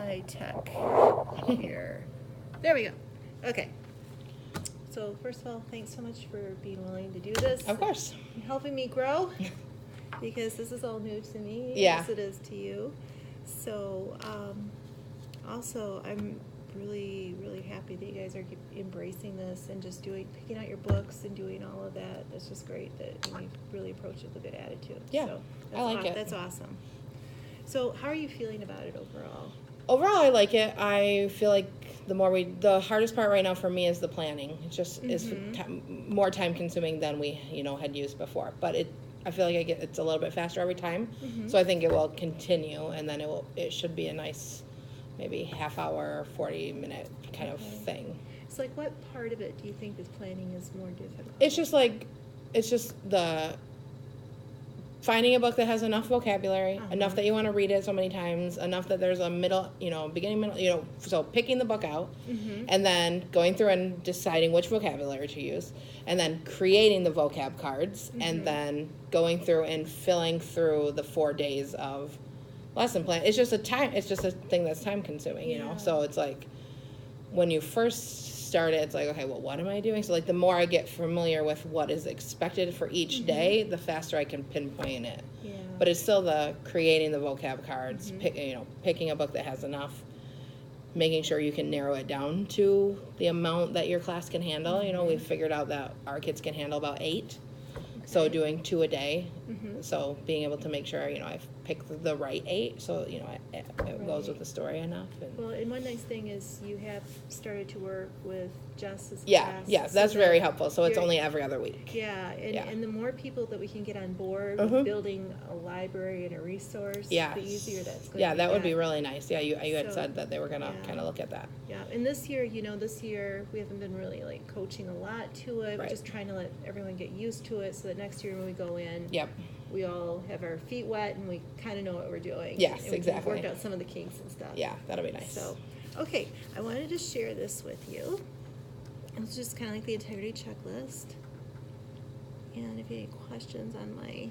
my tech here. There we go. Okay. So first of all, thanks so much for being willing to do this. Of course. And helping me grow, because this is all new to me, Yeah. as it is to you. So also, I'm really, really happy that you guys are embracing this and just picking out your books and doing all of that. That's just great that you really approach it with a good attitude. Yeah, So I like it. That's awesome. So how are you feeling about it overall? Overall, I like it. I feel like the hardest part right now for me is the planning. It just is more time consuming than we, had used before. But I feel like it's a little bit faster every time. So I think it will continue, and then it should be a nice, maybe half hour, 40-minute kind of thing. So like, what part of it do you think this planning is more difficult? It's just the finding a book that has enough vocabulary, enough that you want to read it so many times, enough that there's a middle, beginning, middle, so picking the book out, and then going through and deciding which vocabulary to use, and then creating the vocab cards, and then going through and filling through the 4 days of lesson plan. It's just a thing that's time consuming, So it's like when you first start it, it's like, okay, well, what am I doing? So like the more I get familiar with what is expected for each day, the faster I can pinpoint it. Yeah. But it's still the creating the vocab cards, picking a book that has enough, making sure you can narrow it down to the amount that your class can handle. We've figured out that our kids can handle about 8. So doing 2 a day. So being able to make sure, I've picked the right 8. So, it goes with the story enough. Well, and one nice thing is you have started to work with Jess's class. Yeah, that's very helpful. So it's only every other week. Yeah, and the more people that we can get on board with building a library and a resource, the easier that's going to be. Yeah, that would be really nice. Yeah, you had said that they were going to kind of look at that. Yeah, and this year we haven't been really like coaching a lot to it. We're just trying to let everyone get used to it so that next year when we go in, we all have our feet wet and we kind of know what we're doing. Yes, and exactly. We've worked out some of the kinks and stuff. Yeah, that'll be nice. So, okay, I wanted to share this with you. It's just kind of like the integrity checklist. And if you have any questions on my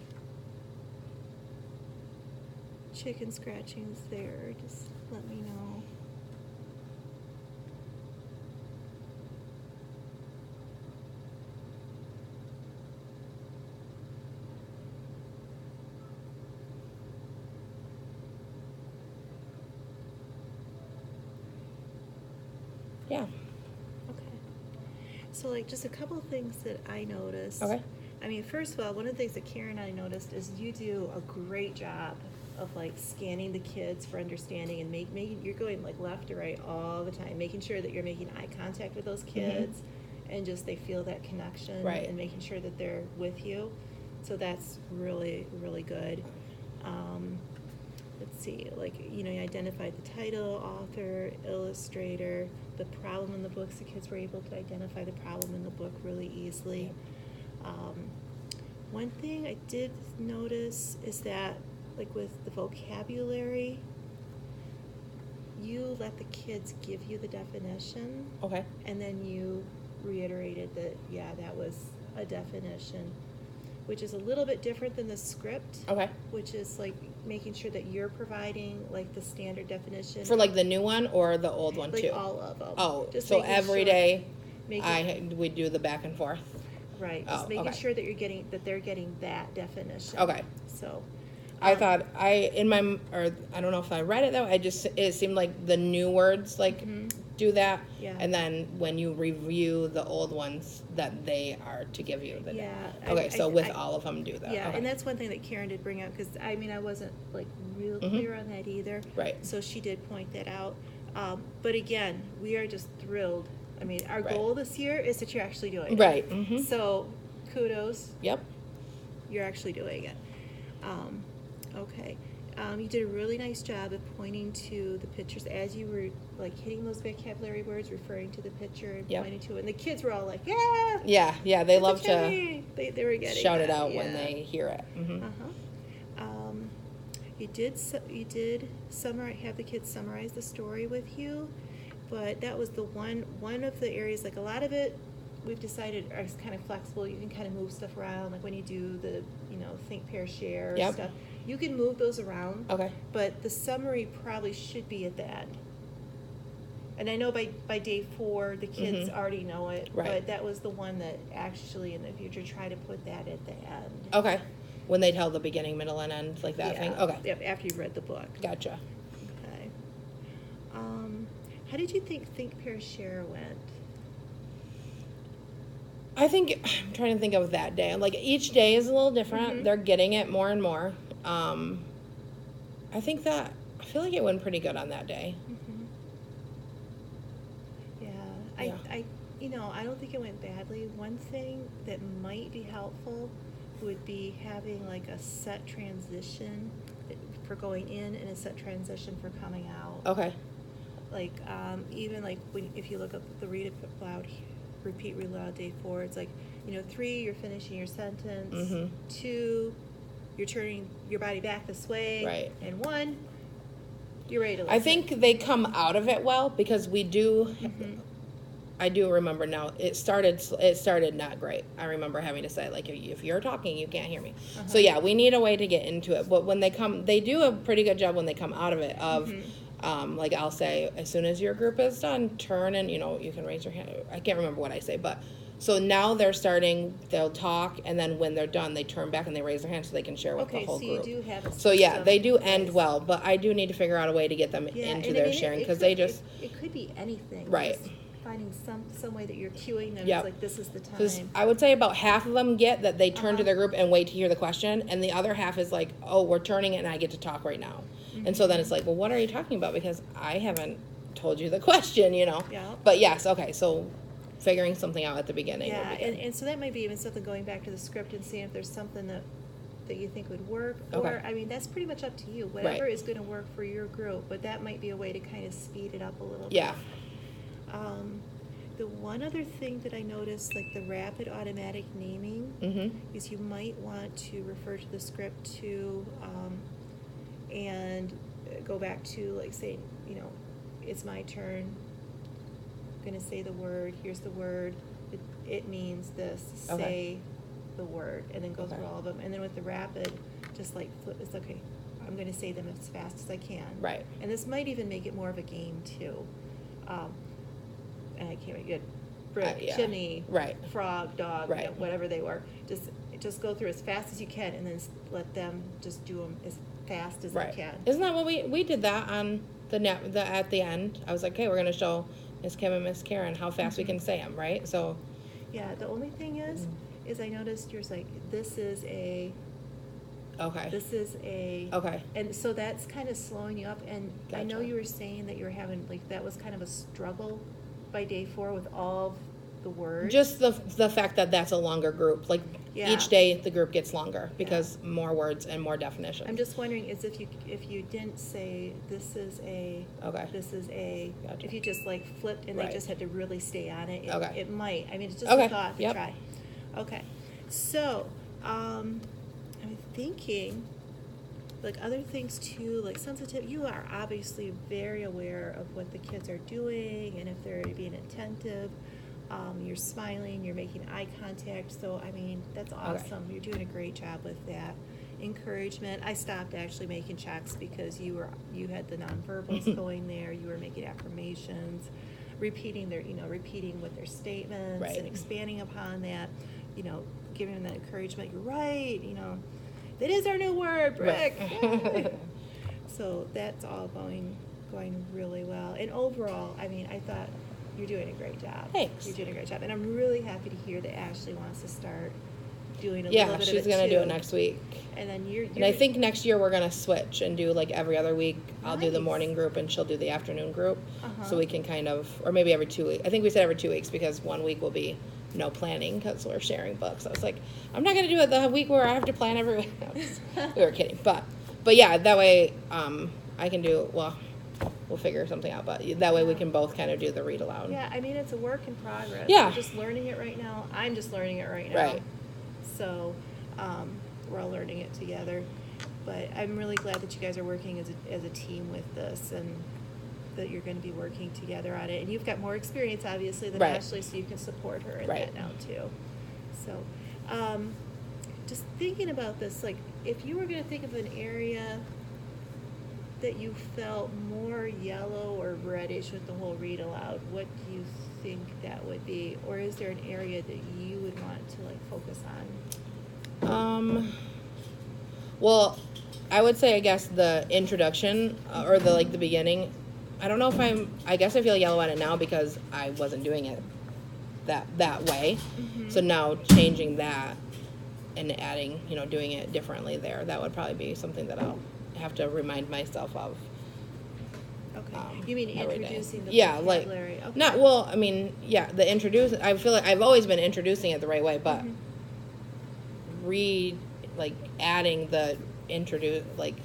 chicken scratchings there, just let me know. Yeah. So, like, just a couple of things that I noticed. Okay. I mean, first of all, one of the things that Karen and I noticed is you do a great job of, like, scanning the kids for understanding and making, you're going, like, left to right all the time, making sure that you're making eye contact with those kids and just they feel that connection and making sure that they're with you. So that's really, really good. Let's see, like, you identified the title, author, illustrator, the problem in the books. The kids were able to identify the problem in the book really easily. One thing I did notice is that, like, with the vocabulary, you let the kids give you the definition. Okay. And then you reiterated that, that was a definition, which is a little bit different than the script. Okay. Which is like making sure that you're providing like the standard definition. For like the new one or the old one like too? All of them. Oh, just so every day we do the back and forth? Right. Just making sure that they're getting that definition. Okay. So. I thought I don't know if I read it though. It seemed like the new words do that, and then when you review the old ones, that they are to give you the Okay, so all of them do that. Yeah, okay. And that's one thing that Karen did bring up because I wasn't like real clear on that either. Right. So she did point that out. But again, we are just thrilled. I mean, our goal this year is that you're actually doing it. Right. Mm-hmm. So kudos. Yep. You're actually doing it. Okay. You did a really nice job of pointing to the pictures as you were like hitting those vocabulary words, referring to the picture and pointing to it. And the kids were all like, "Yeah!" Yeah. They love to. They were getting shout it out when they hear it. Mm-hmm. You did have the kids summarize the story with you, but that was the one of the areas. Like a lot of it, we've decided is kind of flexible. You can kind of move stuff around, like when you do the think, pair, share stuff. You can move those around. Okay. But the summary probably should be at the end. And I know by day 4, the kids already know it, Right. but that was the one that actually in the future try to put that at the end. Okay. When they tell the beginning, middle, and end, like that thing? Okay. Yep, after you've read the book. Gotcha. Okay. How did you think Pair Share went? I think, I'm trying to think of that day. Like, each day is a little different. Mhm. They're getting it more and more. I feel like it went pretty good on that day. Mm-hmm. Yeah. Yeah. I don't think it went badly. One thing that might be helpful would be having like a set transition for going in and a set transition for coming out. Okay. Like, even like if you look up the read it loud, repeat read loud day 4, it's like, 3, you're finishing your sentence. Mhm. 2, you're turning your body back this way. Right. And 1, you're ready to listen. I think they come out of it well because we do. Mhm. I do remember now. It started not great. I remember having to say, like, if you're talking, you can't hear me. Uh-huh. So yeah, we need a way to get into it. But when they do a pretty good job when they come out of it. Of, like I'll say, as soon as your group is done, turn and you can raise your hand. I can't remember what I say, but so now they're starting. They'll talk, and then when they're done, they turn back and they raise their hand so they can share with the whole group. Okay, so you do have a So yeah, system they do in end place. well, but I do need to figure out a way to get them Yeah, into and their I mean, sharing it because could- they just. it could be anything. Right. Just finding some way that you're cueing them. Yep. It's like, this is the Because time. I would say about half of them get that they turn to Uh-huh. their group and wait to hear the question, and the other half is like, oh, we're turning it and I get to talk right now. And so then it's like, well, what are you talking about? Because I haven't told you the question, Yeah. But yes, okay, so figuring something out at the beginning Yeah, would be good. and so that might be even something going back to the script and seeing if there's something that you think would work. Okay. Or, I mean, that's pretty much up to you. Whatever is going to work for your group, but that might be a way to kind of speed it up a little Yeah. bit. The one other thing that I noticed, like the rapid automatic naming, Mm-hmm. is you might want to refer to the script too, and go back to like saying, it's my turn. I'm gonna say the word. Here's the word. It means this. Okay. Say the word, and then go Okay. through all of them. And then with the rapid, just like flip. It's okay. I'm gonna say them as fast as I can. Right. And this might even make it more of a game too. And I can't get brick, Yeah. chimney, Right. frog, dog, Right. whatever they were. Just go through as fast as you can, and then let them just do them as fast as Right. they can. Isn't that what we did that on at the end? I was like, okay, we're gonna show Miss Kim and Miss Karen how fast we can say them, right? So. Yeah. The only thing is I noticed yours like this is a. Okay. This is a. Okay. And so that's kind of slowing you up. And I know Gotcha. you were saying that you were having like that was kind of a struggle by day 4 with all the words. Just the fact that that's a longer group. Like Yeah. each day the group gets longer because more words and more definitions. I'm just wondering is if you didn't say this is a. Okay. This is a. Gotcha. If you just like flipped and Right. they just had to really stay on it. Okay. It might. I mean, it's just Okay. a thought to Yep. try. Okay. So, I'm thinking. Like other things too, like sensitive. You are obviously very aware of what the kids are doing and if they're being attentive. You're smiling, you're making eye contact. So I mean, that's awesome. You're doing a great job with that. Encouragement. I stopped actually making checks because you had the nonverbals going there. You were making affirmations, repeating what their statements Right. and expanding upon that. Giving them that encouragement. You're right. That is our new word, brick. Right. Yay. So that's all going really well. And overall, I mean, I thought you're doing a great job. Thanks. You're doing a great job. And I'm really happy to hear that Ashley wants to start doing a Yeah, little bit of she's it gonna do too. it next week. And then you're And I think next year we're gonna switch and do like every other week. I'll do the Nice. morning group and she'll do the afternoon group. Uh-huh. So we can kind of, or maybe every 2 weeks. I think we said every 2 weeks because 1 week will be no planning because we're sharing books. I was like, I'm not gonna do it the week where I have to plan every week. No, we were kidding, but yeah, that way I can do we'll figure something out. But that way we can both kind of do the read aloud. Yeah, I mean, it's a work in progress. Yeah. We're just learning it right now. I'm just learning it right now. Right. So, we're all learning it together. But I'm really glad that you guys are working as a team with this and that you're going to be working together on it. And you've got more experience, obviously, than Right. Ashley, so you can support her in Right. that now, too. So, just thinking about this, like, if you were going to think of an area that you felt more yellow or reddish with the whole read aloud, what do you think that would be? Or is there an area that you would want to like focus on? Well, I would say, I guess, the introduction or the like the beginning. I don't know if I guess I feel yellow at it now because I wasn't doing it that way. Mm-hmm. So now changing that and adding, doing it differently there, that would probably be something that I'll have to remind myself of. Okay. You mean every day. introducing the Yeah, like, vocabulary? Okay. not, well, I mean, yeah, the introduce, I feel like I've always been introducing it the right way, but adding the introduce, like,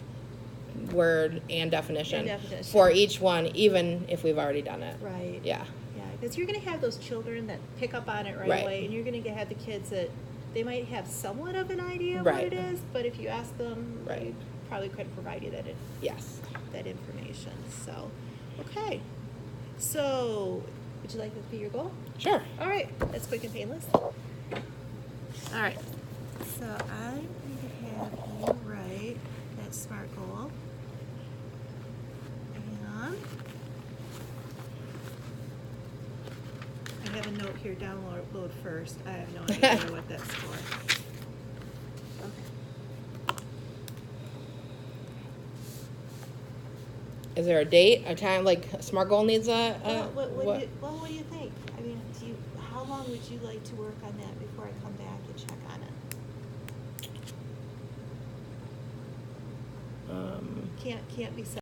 word and definition, for each one, even if we've already done it. Right. Yeah. Yeah, because you're going to have those children that pick up on it right away, and you're going to have the kids that they might have somewhat of an idea of what it is, but if you ask them, they probably couldn't provide you that that information. So, okay. So, would you like that to be your goal? Sure. All right. That's quick and painless. All right. So, I'm going to have you write that SMART goal. And I have a note here, download first. I have no idea what that's for. Is there a date, a time, like a SMART goal needs a what do you think? I mean, how long would you like to work on that before I come back and check on it? Can't be set.